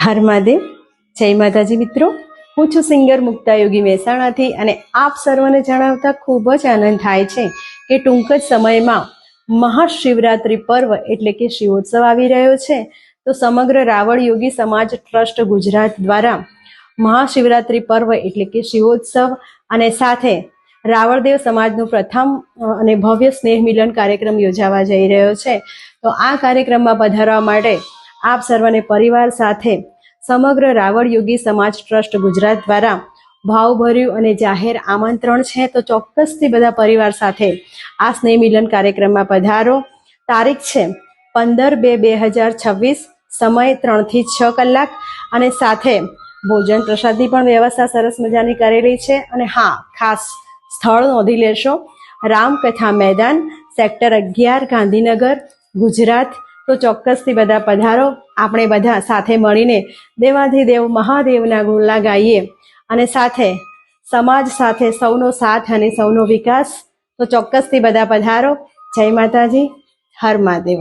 હર મહાદેવ. જય માતાજી મિત્રો, હું છું સિંગર મુક્તા યોગી મહેસાણાથી અને આપ સર્વને જણાવતા ખૂબ જ આનંદ થાય છે કે ટૂંક જ સમયમાં મહાશિવરાત્રિ પર્વ એટલે કે શિવોત્સવ આવી રહ્યો છે. તો સમગ્ર રાવળ યોગી સમાજ ટ્રસ્ટ ગુજરાત દ્વારા મહાશિવરાત્રિ પર્વ એટલે કે શિવોત્સવ અને સાથે રાવળદેવ સમાજનું પ્રથમ અને ભવ્ય સ્નેહ મિલન કાર્યક્રમ યોજાવા જઈ રહ્યો છે. તો આ કાર્યક્રમમાં પધારવા માટે આપ સર્વને પરિવાર સાથે સમગ્ર રાવળ યોગી સમાજ ટ્રસ્ટ ગુજરાત દ્વારા ભાવભર્યું અને જાહેર આમંત્રણ છે. તો ચોક્કસથી બધા પરિવાર સાથે આ સ્નેહ મિલન કાર્યક્રમમાં પધારો. તારીખ છે 15/2/2026, સમય 3 થી 6 કલાક અને સાથે ભોજન પ્રસાદની પણ વ્યવસ્થા સરસ મજાની કરેલી છે. અને હા, ખાસ સ્થળ નોંધી લેશો, રામકથા મેદાન, સેક્ટર 11, ગાંધીનગર, ગુજરાત. તો ચોક્કસથી બધા પધારો. આપણે બધા સાથે મળીને દેવાધિદેવ મહાદેવના ગુણલા ગાઈએ અને સાથે સમાજ સાથે સૌનો સાથ અને સૌનો વિકાસ. તો ચોક્કસથી બધા પધારો. જય માતાજી. હર મહાદેવ.